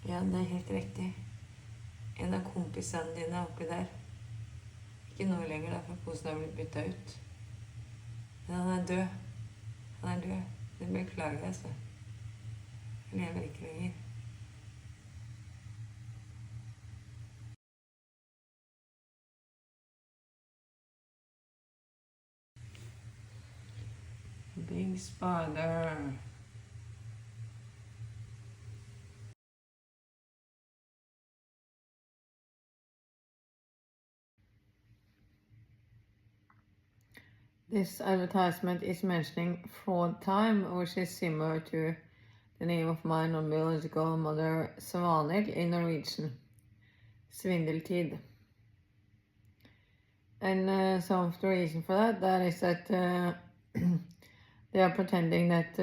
Ja, det er helt riktig. En av kompisene dine er oppi der. Ikke nå lenger, da, for posen har blitt bytta ut. Men han er død. Han er død. Det beklager jeg, altså. Han lever ikke lenger. Big spider. This advertisement is mentioning fraud time, which is similar to the name of my non-biological mother, Svanhild, in Norwegian. Svindeltid. And some of the reason for that is that they are pretending that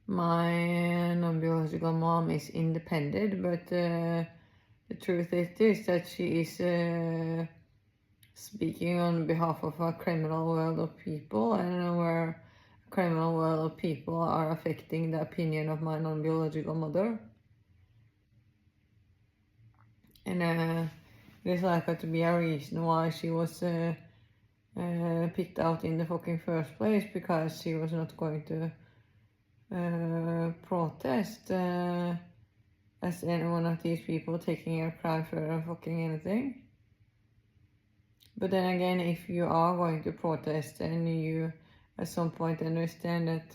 my non-biological mom is independent, but the truth is that she is speaking on behalf of a criminal world of people, and where a criminal world of people are affecting the opinion of my non-biological mother. And there's likely to be a reason why she was picked out in the fucking first place, because she was not going to protest as any one of these people taking a cry for fucking anything. But then again, if you are going to protest and you at some point understand that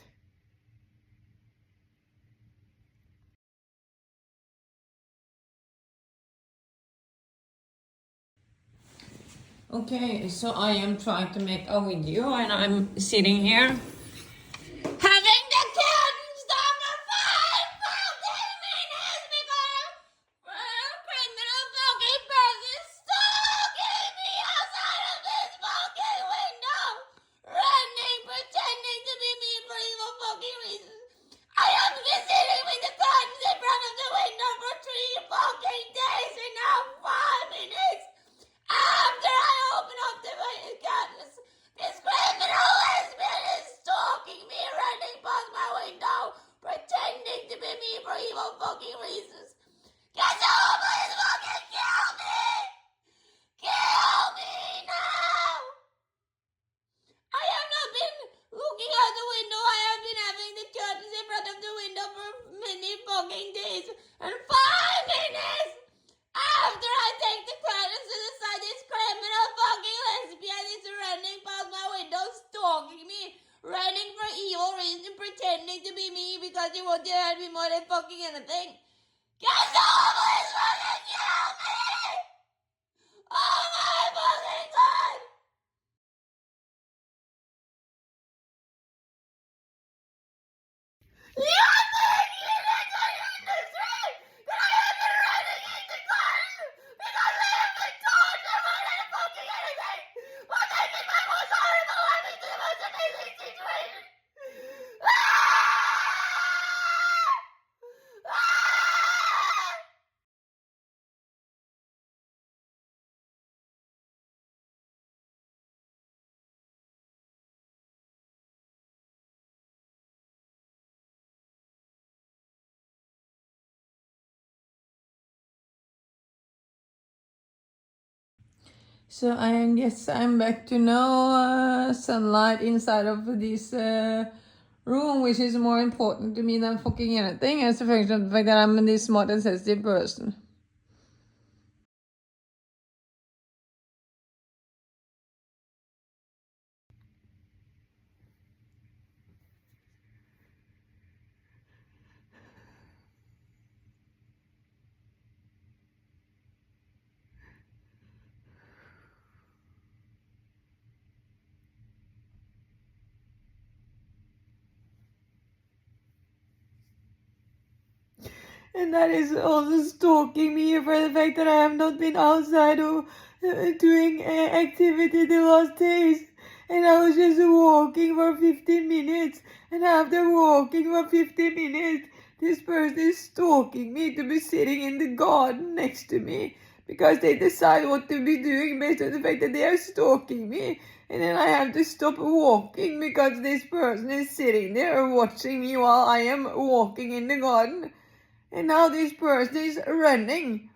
okay, so I am trying to make a video and I'm sitting here having the curtains down for 5 fucking minutes because a criminal fucking person stalking me outside of this fucking window, running, pretending to be me for evil fucking reasons. I have been sitting with the curtains in front of the window for 3 fucking days and now 5 minutes. After I open up the curtains, this criminal lesbian is stalking me, running past my window, pretending to be me for evil fucking reasons. Can someone please fucking kill me? Kill me now! I have not been looking out the window. I have been having the curtains in front of the window for many fucking days. And 5 minutes after I take the curtains to the side, this criminal fucking lesbian is running past my window, stalking me, running for evil reasons, pretending to be me because he wanted to hurt me more than fucking anything. Can someone please fucking kill me? Oh my fucking god! You are taking it into the industry that I have been running into garden because I have been tortured more than fucking anything while taking my most horrible life into the most amazing situation. So I guess I'm back to no sunlight inside of this room, which is more important to me than fucking anything, as a function of the fact that I'm this smart and sensitive person. And that is also stalking me for the fact that I have not been outside or doing activity the last days. And I was just walking for 15 minutes. And after walking for 15 minutes, this person is stalking me to be sitting in the garden next to me. Because they decide what to be doing based on the fact that they are stalking me. And then I have to stop walking because this person is sitting there watching me while I am walking in the garden. And now this person is running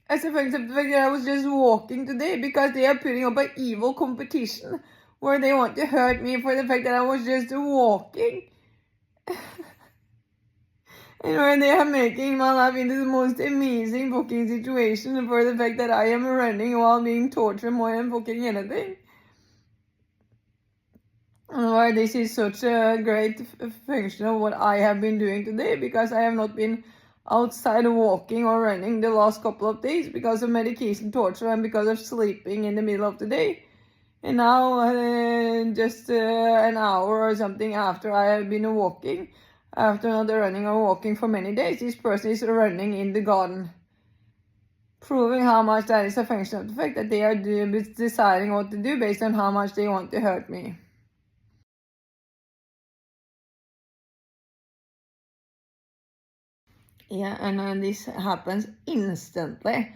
as a function of the fact that I was just walking today, because they are putting up an evil competition where they want to hurt me for the fact that I was just walking. And where they are making my life into the most amazing fucking situation for the fact that I am running while being tortured more than fucking anything. And why this is such a great function of what I have been doing today, because I have not been outside walking or running the last couple of days because of medication torture and because of sleeping in the middle of the day. And now, just an hour or something after I have been walking, after not running or walking for many days, this person is running in the garden. Proving how much that is a function of the fact that they are deciding what to do based on how much they want to hurt me. Yeah, and this happens instantly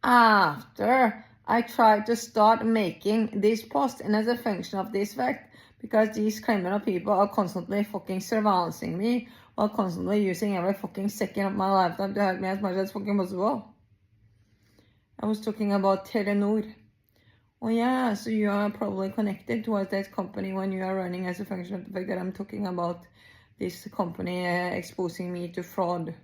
after I try to start making this post, and as a function of this fact, because these criminal people are constantly fucking surveillancing me, or constantly using every fucking second of my lifetime to hurt me as much as fucking possible. I was talking about Telenor. Oh yeah, so you are probably connected towards that company when you are running, as a function of the fact that I'm talking about this company exposing me to fraud.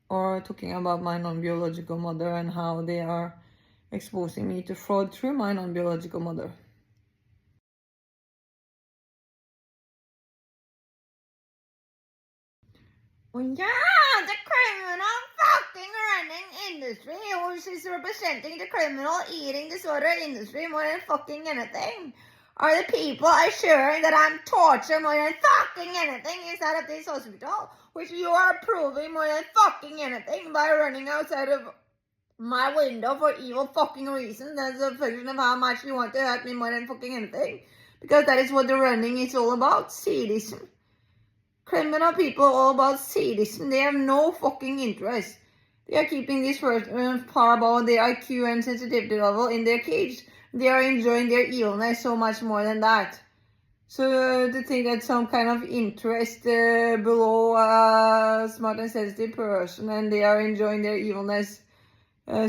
Or talking about my non-biological mother and how they are exposing me to fraud through my non-biological mother. Well, yeah, the criminal fucking running industry, which is representing the criminal eating disorder industry more than fucking anything, are the people assuring that I'm tortured more than fucking anything inside of this hospital, which you are proving more than fucking anything by running outside of my window for evil fucking reasons. That's a function of how much you want to hurt me more than fucking anything. Because that is what the running is all about. Sadism. Criminal people are all about sadism. They have no fucking interest. They are keeping this person far above their IQ and sensitivity level in their cage. They are enjoying their evilness so much more than that. So to think that some kind of interest below a smart and sensitive person, and they are enjoying their evilness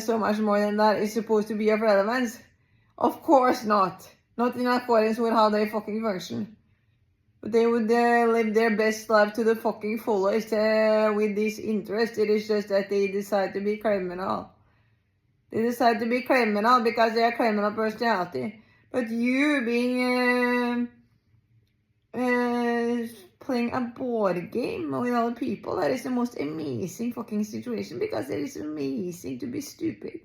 so much more than that is supposed to be of relevance? Of course not. Not in accordance with how they fucking function. But they would live their best life to the fucking fullest with this interest. It is just that they decide to be criminal. They decide to be criminal because they are criminal personality. But you being playing a board game with other people, that is the most amazing fucking situation, because it is amazing to be stupid.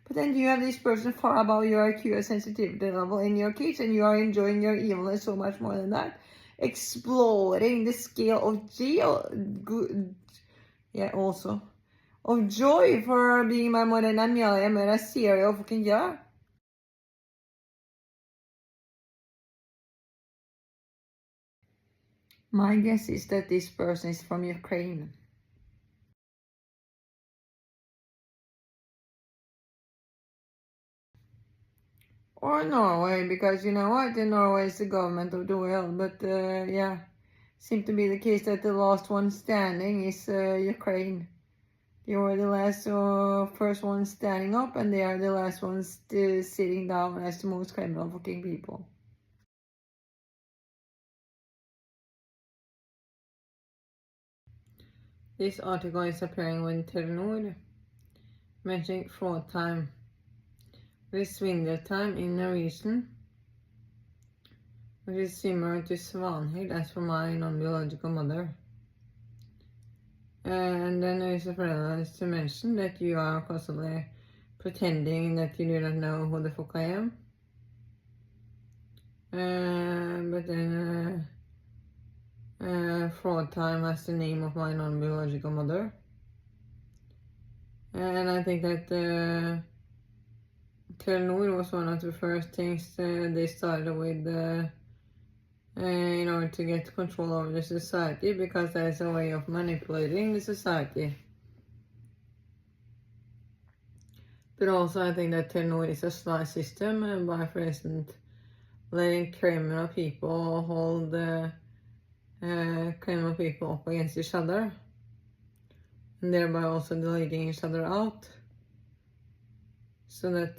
But then you have this person far above your IQ and sensitivity level in your case, and you are enjoying your evilness so much more than that. Exploring the scale of of joy for being my mother and Amelia med a serial fucking gör. My guess is that this person is from Ukraine. Or Norway, because you know what? In Norway is the government of the world. But yeah, seems to be the case that the last one standing is Ukraine. They were the last, first one standing up, and they are the last ones sitting down as the most criminal fucking people. This article is appearing with Telenor, mentioning fraud time with swindler time in Norwegian, which is similar to Svanhild as for my non-biological mother. And then there is a relevance to mention that you are constantly pretending that you do not know who the fuck I am. But then fraud time as the name of my non-biological mother. And I think that Telenor was one of the first things they started with in order to get control over the society, because that is a way of manipulating the society. But also I think that Telenor is a sly system by, for instance, letting criminal people hold criminal people up against each other. and thereby also deleting each other out. So that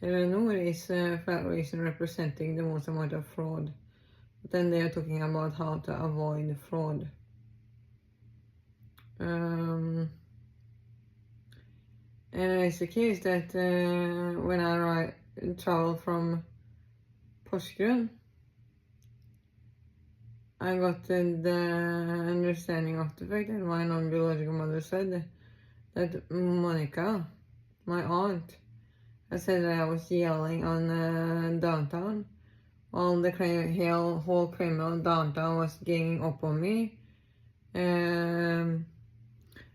Telenor is for that reason representing the most amount of fraud. But then they are talking about how to avoid fraud. And it's the case that when I travel from Porsgrunn, I got the understanding of the fact that my non-biological mother said that Monica, my aunt, I said that I was yelling on downtown while the whole criminal downtown was ganging up on me,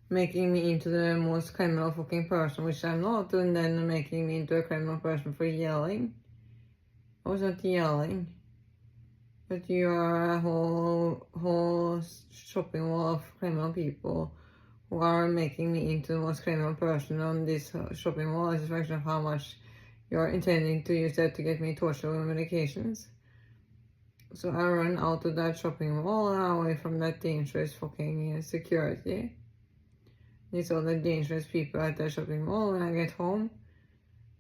making me into the most criminal fucking person, which I'm not, and then making me into a criminal person for yelling. I was not yelling, but you are a whole shopping wall of criminal people who are making me into the most criminal person on this shopping wall as a function of how much you're intending to use that to get me torture with medications. So I run out of that shopping mall and away from that dangerous fucking security. These all the dangerous people at the shopping mall. When I get home,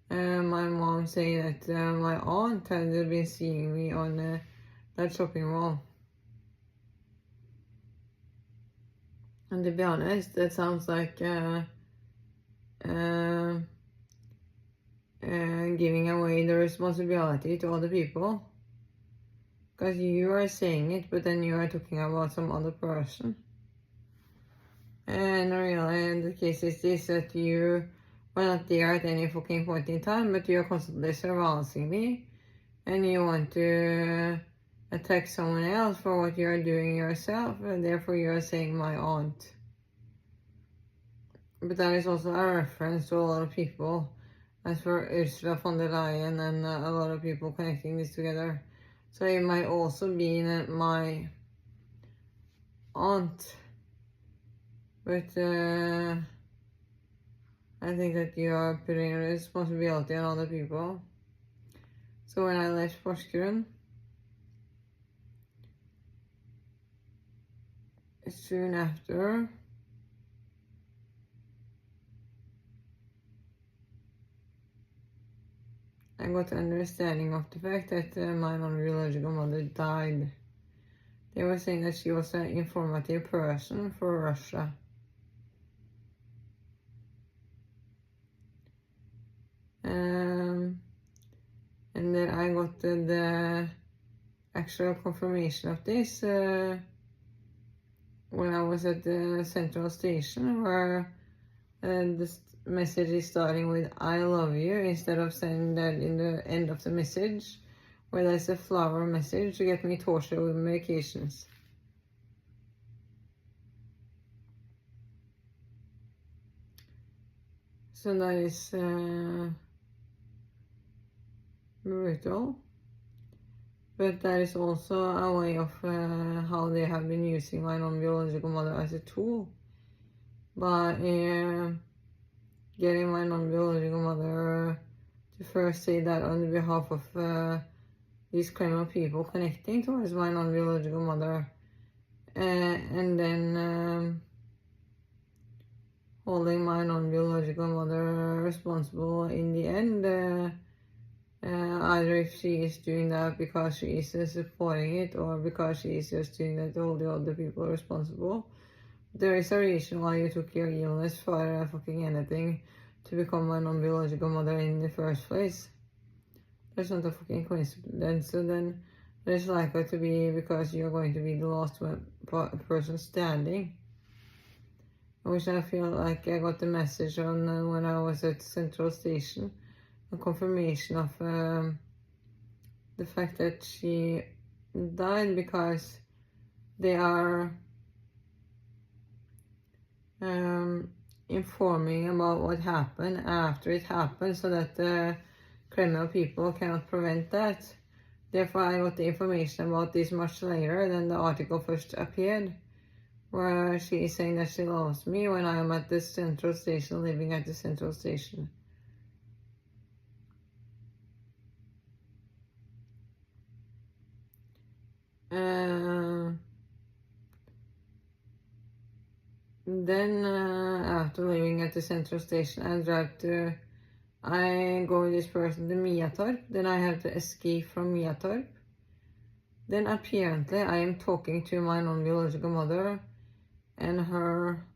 my mom saying that my aunt had been seeing me on that shopping mall. And to be honest, that sounds like giving away the responsibility to other people. Because you are saying it, but then you are talking about some other person. And really, the case is this, that you were not there at any fucking point in time, but you're constantly surveillancing me. And you want to attack someone else for what you're doing yourself, and therefore you're saying my aunt. But that is also a reference to a lot of people, as for Ursula von der Leyen and a lot of people connecting this together. So it might also be my aunt. But I think that you are putting responsibility on other people. So when I left Porsgrunn, soon after, I got an understanding of the fact that my non-biological mother died. They were saying that she was an informative person for Russia. And then I got the actual confirmation of this when I was at the central station, where the message is starting with "I love you" instead of saying that in the end of the message, where there's a flower message to get me tortured with medications. So that is brutal, but that is also a way of how they have been using my non-biological mother as a tool by getting my non-biological mother to first say that on behalf of these criminal people connecting towards my non-biological mother, and then holding my non-biological mother responsible in the end, either if she is doing that because she is supporting it, or because she is just doing that to hold the other people responsible. There is a reason why you took your illness for fucking anything to become my non-biological mother in the first place. That's not a fucking coincidence. So then there's likely to be because you're going to be the last person standing. Which I feel like I got the message on when I was at Central Station. A confirmation of the fact that she died because they are informing about what happened after it happened, so that the criminal people cannot prevent that. Therefore, I got the information about this much later than the article first appeared, where she is saying that she loves me when I am at the Central Station, living at the Central Station. then after leaving at the central station, I go with this person to Miatorp. Then I have to escape from Miatorp. Then apparently I am talking to my non-biological mother and her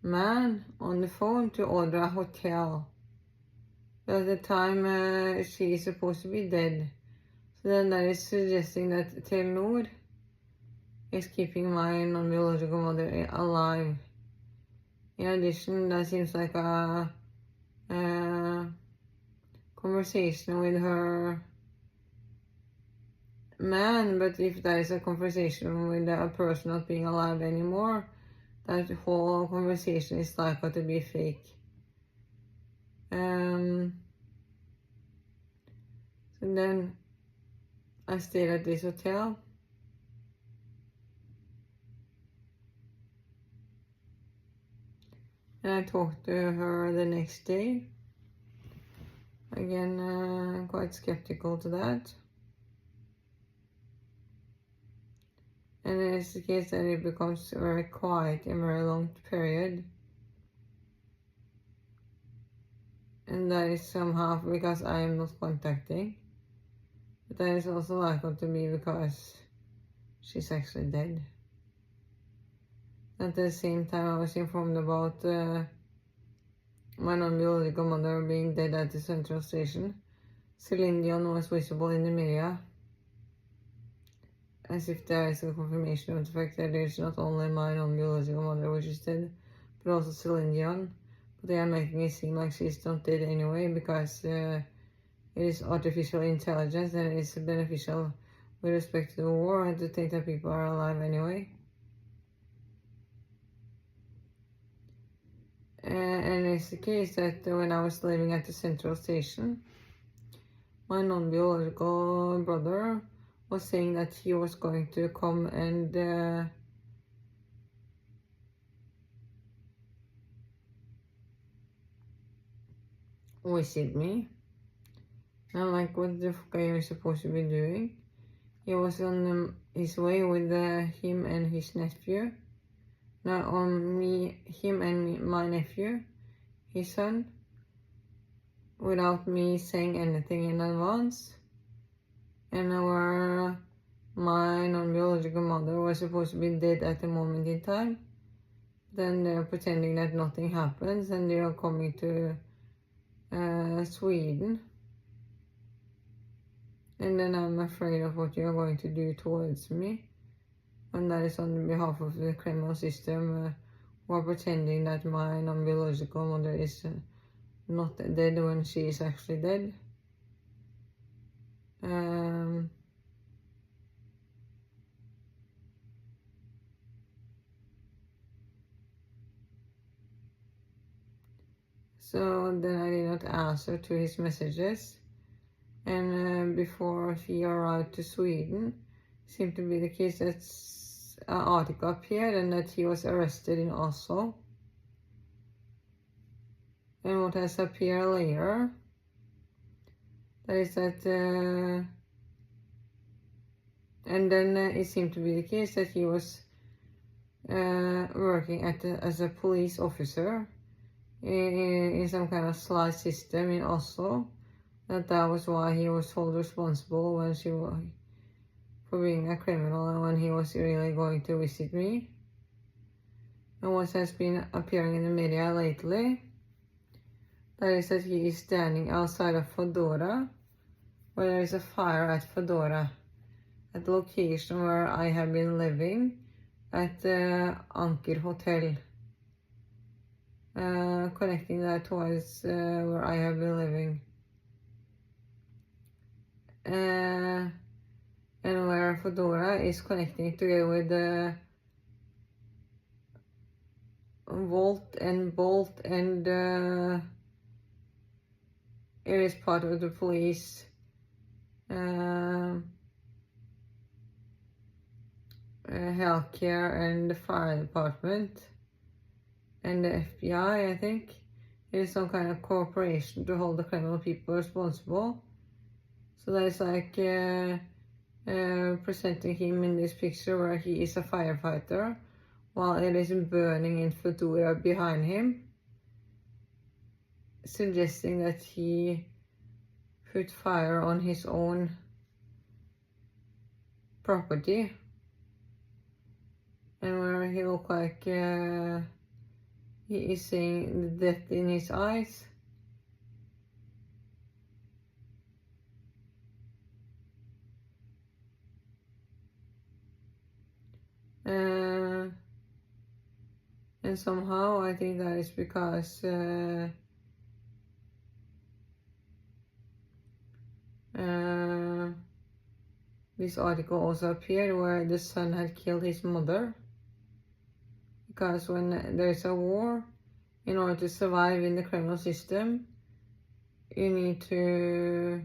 man on the phone to order a hotel. At the time she is supposed to be dead. So then that is suggesting that Telenor is keeping my non-biological mother alive. In addition, that seems like a conversation with her man, but if that is a conversation with a person not being alive anymore, that whole conversation is likely to be fake. So then I stayed at this hotel. And I talked to her the next day. Again, quite skeptical to that. And it's the case that it becomes very quiet in a very long period. And that is somehow because I am not contacting. But that is also likely to be because she's actually dead. At the same time, I was informed about my non-biological mother being dead at the central station. Celine Dion was visible in the media, as if there is a confirmation of the fact that it's not only my non-biological mother which is dead, but also Celine Dion. But they are making it seem like she's not dead anyway, because it is artificial intelligence and it is beneficial with respect to the war, and to think that people are alive anyway. And it's the case that when I was living at the central station, my non-biological brother was saying that he was going to come and visit me. And I'm like, what the fuck are you supposed to be doing? He was on his way with him and his nephew. Now on him and my nephew, his son, without me saying anything in advance. And where my non-biological mother was supposed to be dead at the moment in time, then they're pretending that nothing happens and they are coming to Sweden. And then I'm afraid of what you're going to do towards me. And that is on behalf of the criminal system who are pretending that my non-biological mother is not dead when she is actually dead. So then I did not answer to his messages. And before he arrived to Sweden, it seemed to be the case that an article appeared and that he was arrested in Oslo. And what has appeared later, that is that, and then it seemed to be the case that he was working as a police officer in some kind of slide system in Oslo. That was why he was held responsible when for being a criminal and when he was really going to visit me. And what has been appearing in the media lately, that is that he is standing outside of Fodora, where there is a fire at Fodora, at the location where I have been living, at the Anker Hotel, connecting that towards where I have been living. And where Fodora is connecting together with the Volt and Bolt, and it is part of the police healthcare and the fire department and the FBI, I think. It is some kind of cooperation to hold the criminal people responsible. So that is like presenting him in this picture where he is a firefighter while it is burning in fedora behind him, suggesting that he put fire on his own property, and where he looked like he is seeing the death in his eyes. And somehow I think that is because this article also appeared where the son had killed his mother, because when there's a war, in order to survive in the criminal system, you need to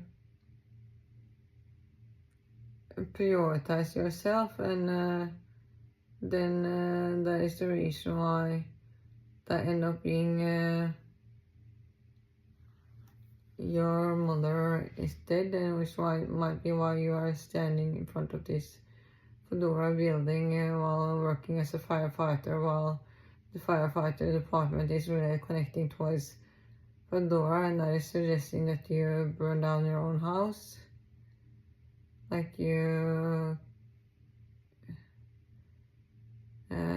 prioritize yourself, and then that is the reason why that end up being your mother is dead, and which might be why you are standing in front of this fedora building while working as a firefighter, while the firefighter department is really connecting towards fedora, and that is suggesting that you burn down your own house, like you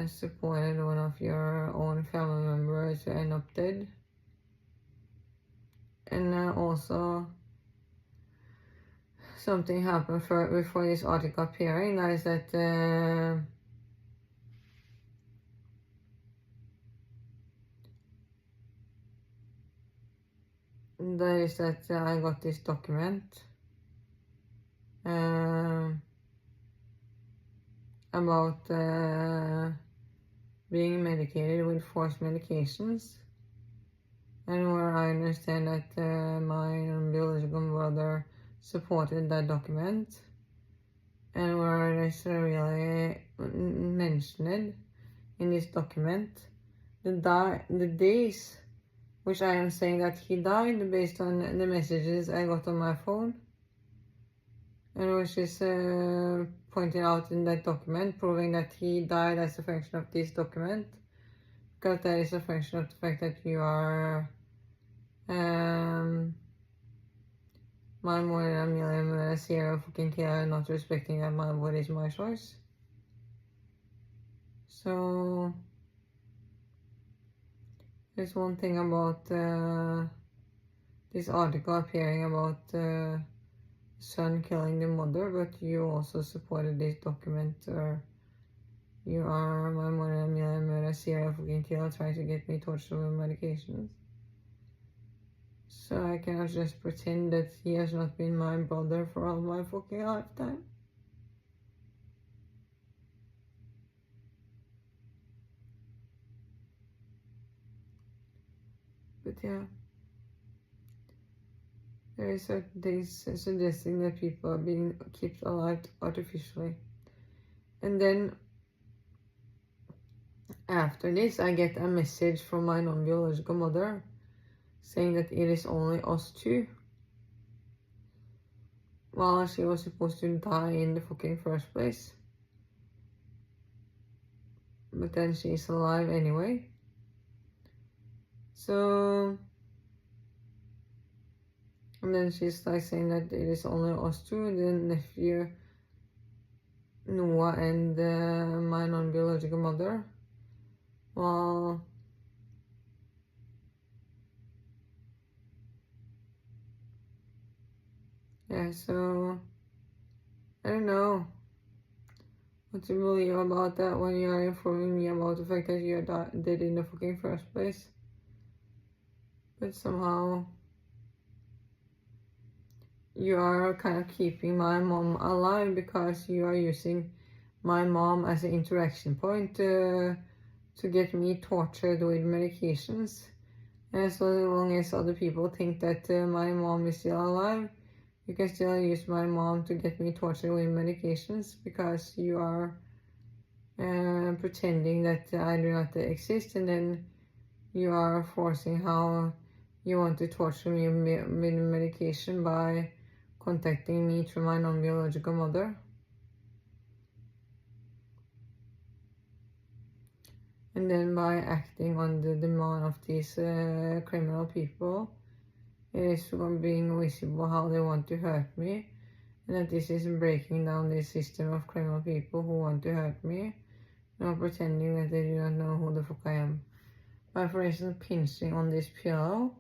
supported one of your own family members to end up dead. And also something happened before this article appearing, that is that I got this document about being medicated with forced medications, and where I understand that my biological brother supported that document, and where it's really mentioned in this document the days which I am saying that he died based on the messages I got on my phone, and which is pointed out in that document, proving that he died as a function of this document, because that is a function of the fact that you are my more than a million serial fucking killer, not respecting that my body is my choice. So there's one thing about this article appearing about son killing the mother, but you also supported this document, or you are my more than a million serial fucking killer trying to get me tortured with medications. So I cannot just pretend that he has not been my brother for all my fucking lifetime. But yeah, there is certain things suggesting that people are being kept alive artificially. And then after this, I get a message from my non-biological mother saying that it is only us two, while she was supposed to die in the fucking first place. But then she's alive anyway. So, and then she's like saying that it is only us two, the nephew Noah and my non-biological mother. Well, yeah, so I don't know what to believe about that when you are informing me about the fact that you are dead in the fucking first place. But somehow you are kind of keeping my mom alive, because you are using my mom as an interaction point to get me tortured with medications. And so long as other people think that my mom is still alive, you can still use my mom to get me tortured with medications, because you are pretending that I do not exist, and then you are forcing how you want to torture me with medication by contacting me through my non-biological mother. And then by acting on the demand of these criminal people, it is being visible how they want to hurt me, and that this is breaking down this system of criminal people who want to hurt me, and pretending that they do not know who the fuck I am. By, for instance, pinching on this pillow,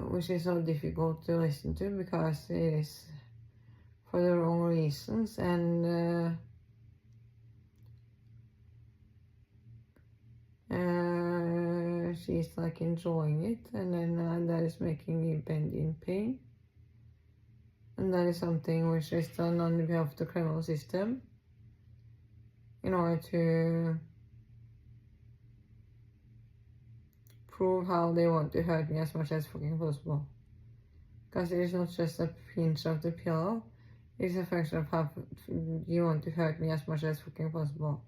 which is so difficult to listen to because it is for the wrong reasons, and she's like enjoying it, and then that is making me bend in pain, and that is something which is done on behalf of the criminal system in order to prove how they want to hurt me as much as fucking possible. Because it is not just a pinch of the pillow, it is a function of how you want to hurt me as much as fucking possible.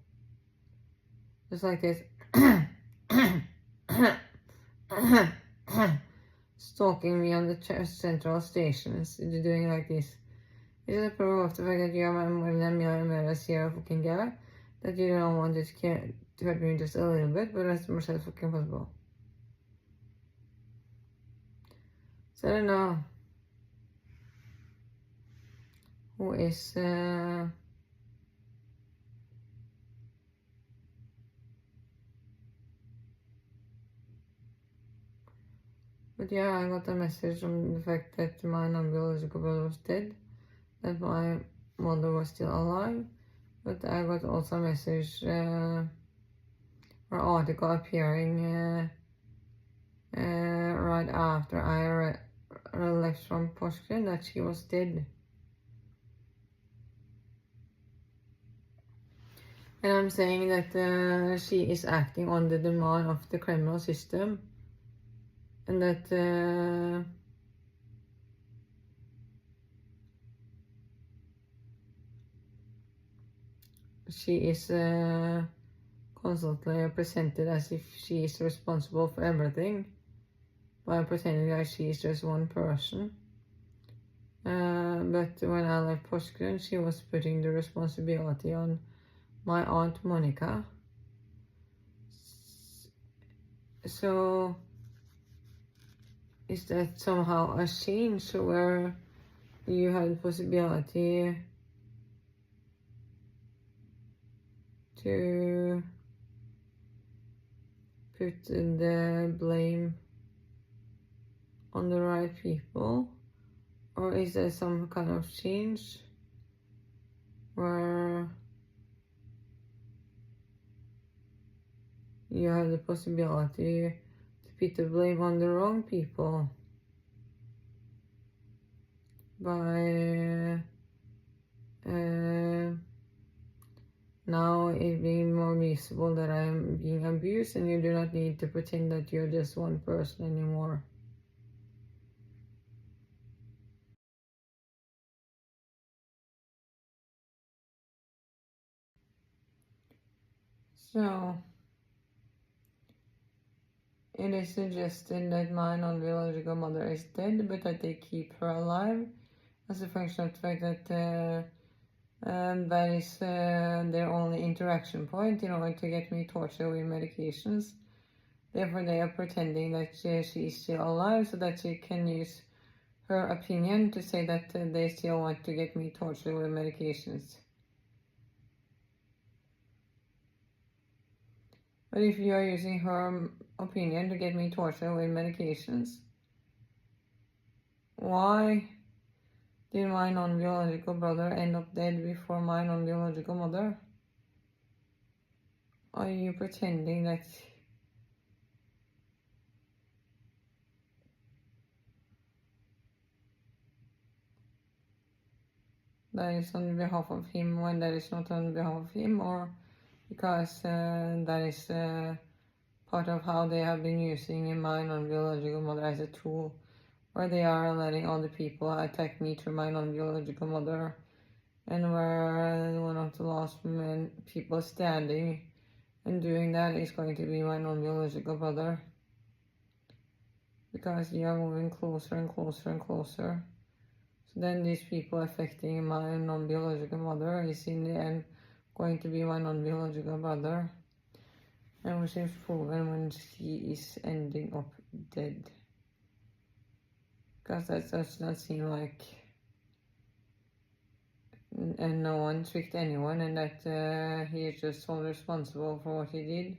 Just like this. Stalking me on the central stations, doing like this. This is a proof of the fact that you are more than a million zero fucking guy, that you don't want to hurt me just a little bit, but as much as fucking possible. So I don't know who is but yeah, I got a message from the fact that my non-biological brother was dead, that my mother was still alive, but I got also a message or article appearing right after I left from Porsgrunn that she was dead. And I'm saying that she is acting on the demand of the criminal system, and that she is constantly presented as if she is responsible for everything by pretending that she is just one person. But when I left Porsgrunn, she was putting the responsibility on my aunt Monica. So is that somehow a change where you have the possibility to put the blame on the right people? Or is there some kind of change where you have the possibility to put the blame on the wrong people by now it being more visible that I'm being abused, and you do not need to pretend that you're just one person anymore. So it is suggested that my non-biological mother is dead, but that they keep her alive as a function of the fact that that is their only interaction point in order to get me tortured with medications. Therefore, they are pretending that she is still alive so that she can use her opinion to say that they still want to get me tortured with medications. But if you are using her opinion to get me tortured with medications, why did my non-biological brother end up dead before my non-biological mother? Are you pretending that that is on behalf of him when that is not on behalf of him, or because that is part of how they have been using my non-biological mother as a tool, where they are letting other people attack me through my non-biological mother, and where one of the last people standing and doing that is going to be my non-biological brother, because you are moving closer and closer and closer. So then these people affecting my non-biological mother is in the end going to be my non-biological brother, and which is proven when she is ending up dead. Because that does not seem like, and no one tricked anyone, and that he is just solely responsible for what he did.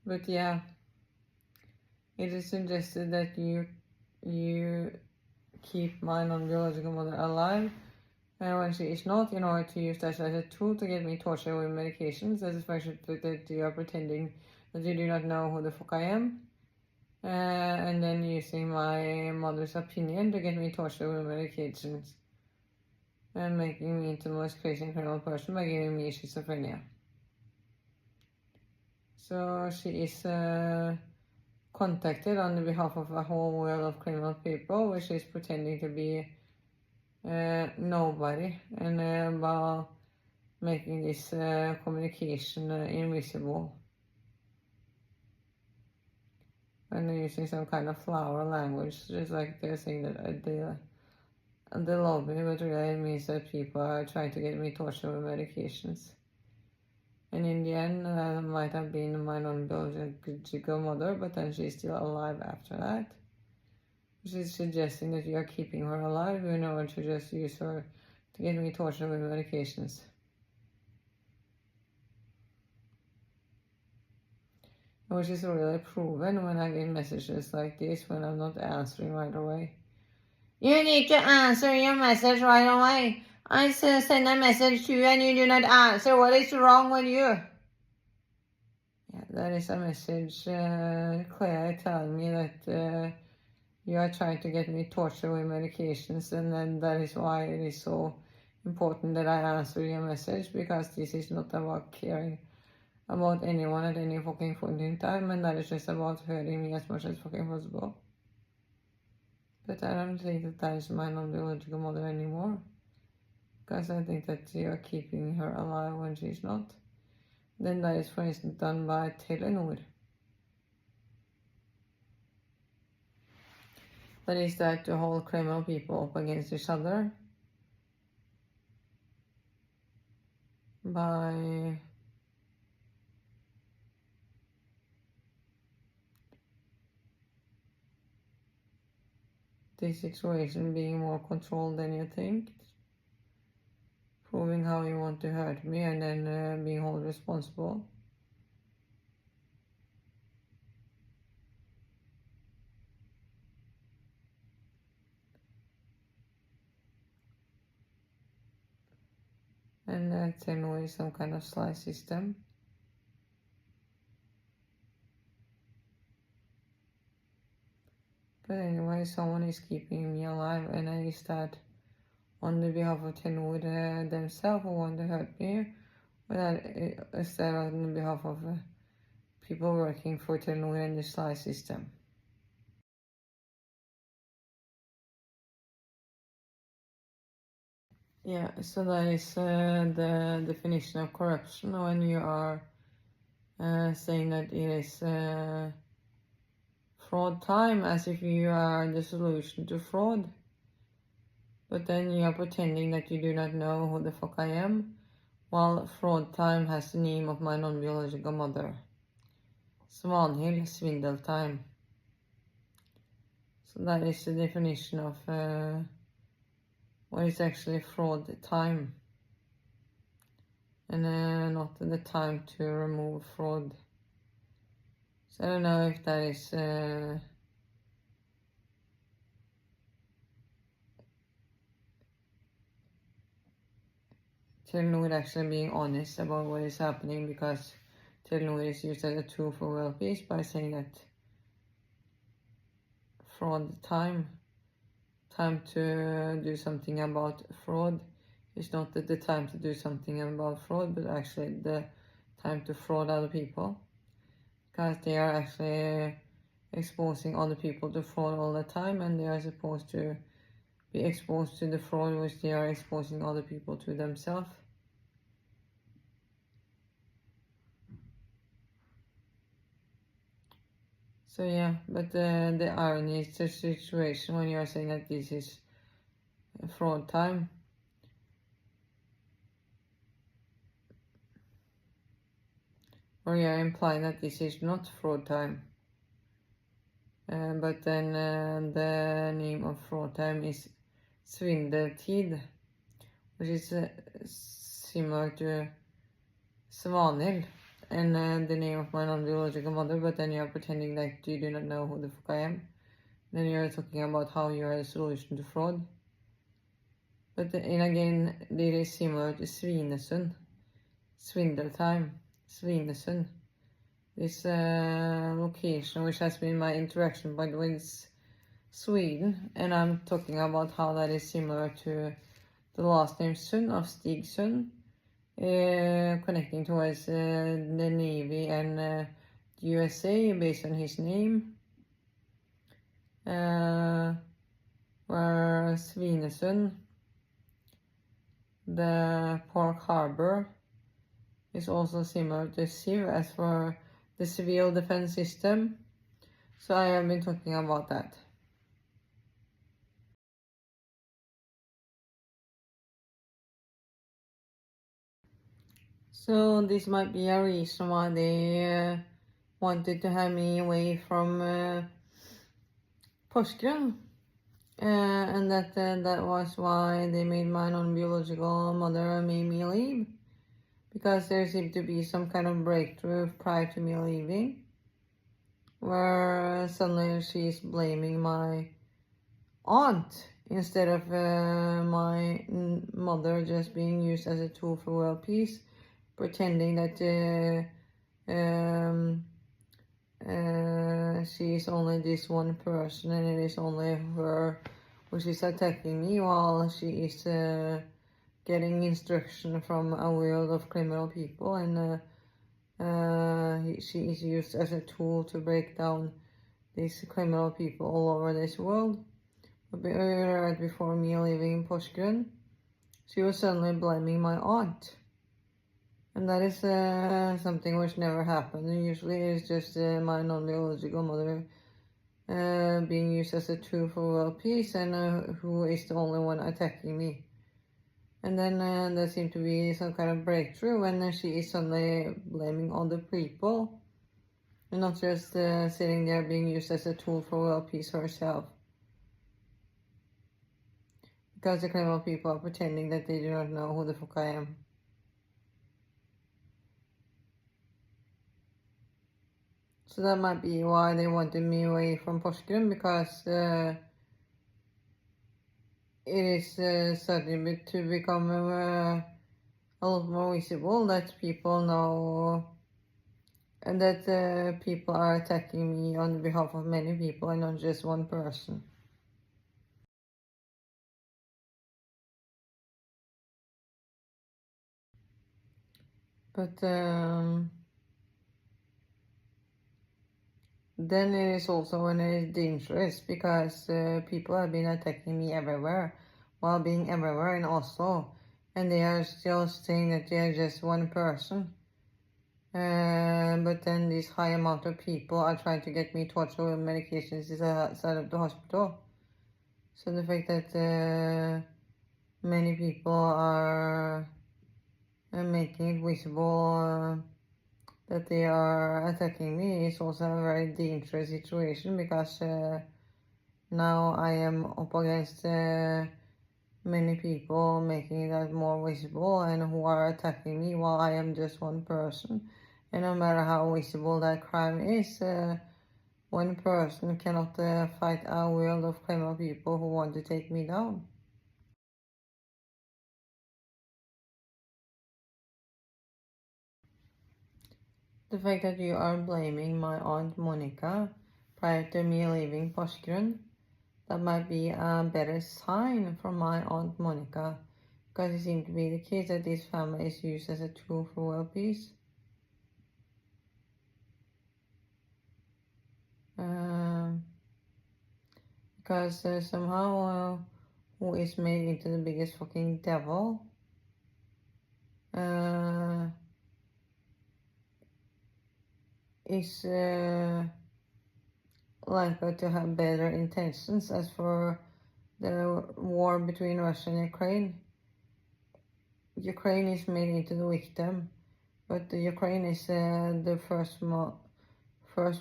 But yeah, it is suggested that you keep my non-biological mother alive, and when she is not, in order to use that as a tool to get me tortured with medications, as especially that you are pretending that you do not know who the fuck I am, and then using my mother's opinion to get me tortured with medications, and making me into the most crazy and criminal person by giving me schizophrenia. So she is contacted on the behalf of a whole world of criminal people, which is pretending to be nobody, and while making this communication invisible, and they're using some kind of flower language, just like they're saying that they love me, but really it means that people are trying to get me tortured with medications. And in the end, that might have been my non-biological mother, but then she's still alive after that. She's suggesting that you are keeping her alive in order to just use her to get me tortured with medications. Which is really proven when I get messages like this when I'm not answering right away. You need to answer your message right away. I send a message to you and you do not answer. What is wrong with you? Yeah, that is a message clearly telling me that you are trying to get me tortured with medications, and then that is why it is so important that I answer your message, because this is not about caring about anyone at any fucking point in time, and that is just about hurting me as much as fucking possible. But I don't think that that is my non-biological mother anymore, because I think that you are keeping her alive when she's not. Then that is, for instance, done by Telenor. That is that to hold criminal people up against each other by the situation being more controlled than you think, proving how you want to hurt me, and then being held responsible. And that's anyway some kind of slice system. But anyway, someone is keeping me alive, and I use that on the behalf of Telenor themselves who want to hurt me, but instead on the behalf of people working for Telenor and the slice system. Yeah, so that is the definition of corruption when you are saying that it is fraud time, as if you are the solution to fraud. But then you are pretending that you do not know who the fuck I am, while fraud time has the name of my non-biological mother. Svanhild, swindle time. So that is the definition of what is actually fraud time, and not the time to remove fraud. So I don't know if that is Telenor actually being honest about what is happening, because Telenor is used as a tool for world peace by saying that fraud time to do something about fraud is not the time to do something about fraud, but actually the time to fraud other people, because they are actually exposing other people to fraud all the time, and they are supposed to be exposed to the fraud which they are exposing other people to themselves. So yeah, but the irony is the situation when you are saying that this is fraud time. Or you are implying that this is not fraud time. But then the name of fraud time is svindeltid, which is similar to Svanhild, and the name of my non-biological mother, but then you're pretending that you do not know who the fuck I am. Then you're talking about how you are a solution to fraud. But then again, it is similar to Svinesund, Svindeltime, Svinesund. This location, which has been my interaction point with Sweden, and I'm talking about how that is similar to the last name Sund of Stig Sund, connecting towards the Navy and USA based on his name, where Svinesund, the Pork Harbor, is also similar to CIV as for the civil defense system. So I have been talking about that. So this might be a reason why they wanted to have me away from Porsgrunn. And that was why they made my non-biological mother made me leave. Because there seemed to be some kind of breakthrough prior to me leaving, where suddenly she's blaming my aunt instead of my mother just being used as a tool for world peace, pretending that she is only this one person and it is only her which is attacking me, while she is getting instruction from a world of criminal people, and she is used as a tool to break down these criminal people all over this world. But right before me leaving in Porsgrunn, she was suddenly blaming my aunt. And that is something which never happened. Usually it's just my non-biological mother being used as a tool for world peace, and who is the only one attacking me. And then there seemed to be some kind of breakthrough when she is suddenly blaming other people, and not just sitting there being used as a tool for world peace herself. Because the criminal people are pretending that they do not know who the fuck I am. So that might be why they wanted me away from Porsgrunn, because it is starting to become a lot more visible that people know, and that people are attacking me on behalf of many people and not just one person. But then it is also when it is dangerous, because people have been attacking me everywhere while being everywhere in Oslo, and they are still saying that they are just one person. But then this high amount of people are trying to get me torture medications outside of the hospital. So the fact that many people are making it visible that they are attacking me is also a very dangerous situation, because now I am up against many people making that more visible and who are attacking me while I am just one person. And no matter how visible that crime is, one person cannot fight a world of criminal people who want to take me down. The fact that you are blaming my aunt Monica prior to me leaving Porsgrunn, that might be a better sign from my aunt Monica, because it seems to be the case that this family is used as a tool for world peace. Because somehow who is made into the biggest fucking devil is likely to have better intentions. As for the war between Russia and Ukraine, Ukraine is made into the victim, but the Ukraine is the first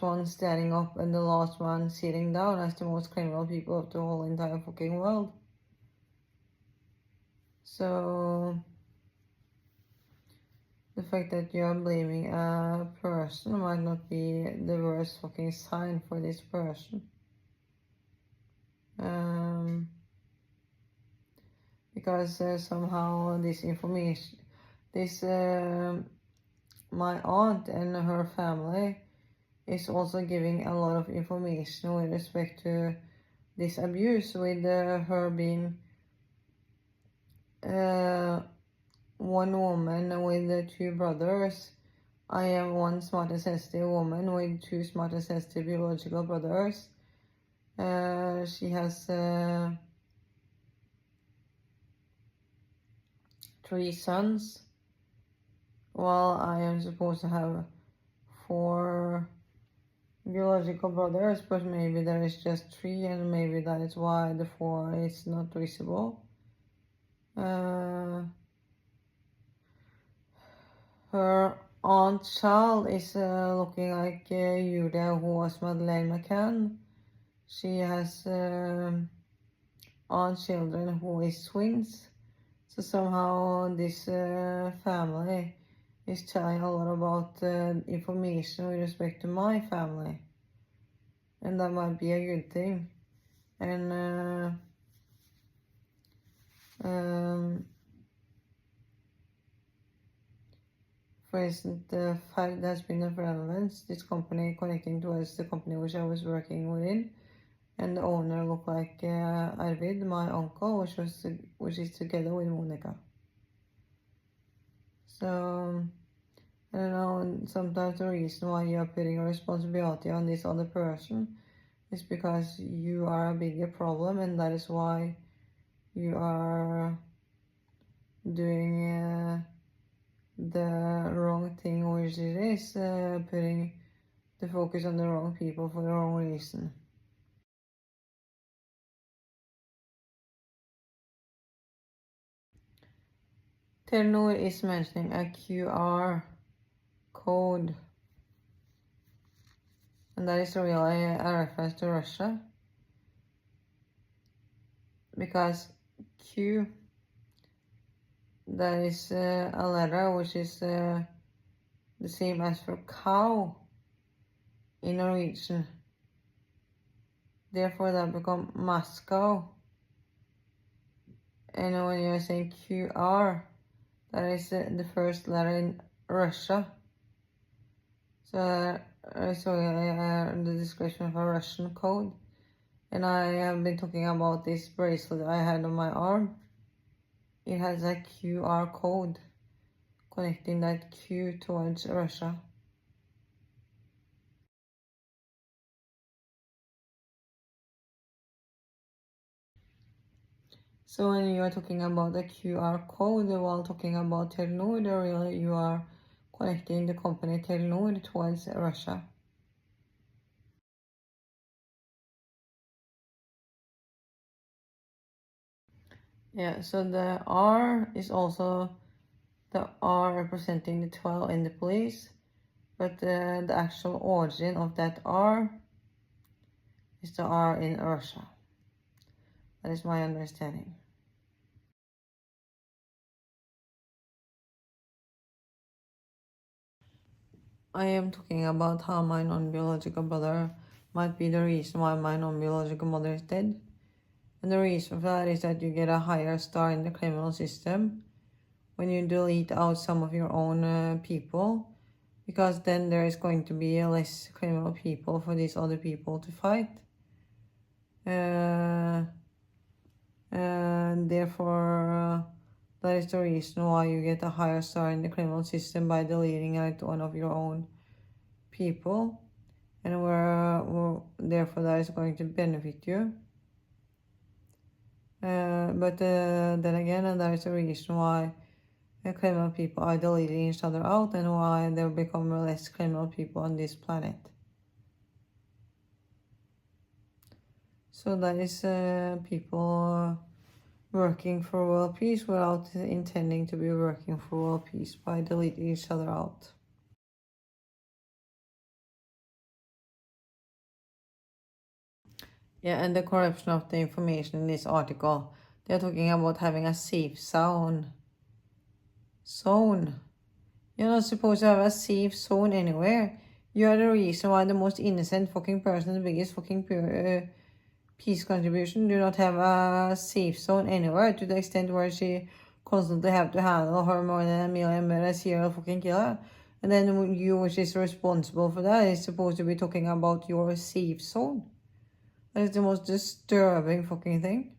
one standing up and the last one sitting down as the most criminal people of the whole entire fucking world. So the fact that you are blaming a person might not be the worst fucking sign for this person. Because somehow this information, my aunt and her family is also giving a lot of information with respect to this abuse, with her being one woman with two brothers. I am one smart and sensitive woman with two smart and sensitive biological brothers. She has 3 sons, while I am supposed to have 4 biological brothers, but maybe there is just 3, and maybe that is why the 4 is not visible. Her aunt child is looking like Julia, who was Madeleine McCann. She has aunt children who is twins. So somehow this family is telling a lot about information with respect to my family. And that might be a good thing. And for instance, the fact that has been of relevance, this company connecting towards the company which I was working within, and the owner looked like Arvid, my uncle, which is together with Monica. So I don't know, and sometimes the reason why you are putting a responsibility on this other person is because you are a bigger problem, and that is why you are doing the wrong thing, which it is putting the focus on the wrong people for the wrong reason. Telenor is mentioning a QR code, and that is really a reference to Russia, because Q, that is a letter which is the same as for cow in Norwegian. Therefore that becomes Moscow. And when you're saying QR, that is the first letter in Russia. So I saw the description of a Russian code. And I have been talking about this bracelet I had on my arm. It has a QR code connecting that Q towards Russia. So when you are talking about the QR code while talking about Telenor, really you are connecting the company Telenor towards Russia. Yeah, so the R is also the R representing the 12 in the police, but the actual origin of that R is the R in Russia. That is my understanding. I am talking about how my non-biological brother might be the reason why my non-biological mother is dead. And the reason for that is that you get a higher star in the criminal system when you delete out some of your own people, because then there is going to be less criminal people for these other people to fight. And therefore, that is the reason why you get a higher star in the criminal system by deleting out one of your own people, and therefore that is going to benefit you. But then again, that is the reason why criminal people are deleting each other out, and why there become less criminal people on this planet. So that is people working for world peace without intending to be working for world peace by deleting each other out. Yeah, and the corruption of the information in this article. They're talking about having a safe zone. You're not supposed to have a safe zone anywhere. You are the reason why the most innocent fucking person, the biggest fucking peace contribution, do not have a safe zone anywhere, to the extent where she constantly have to handle her more than a million more a serial fucking killer. And then you, which is responsible for that, is supposed to be talking about your safe zone. That is the most disturbing fucking thing.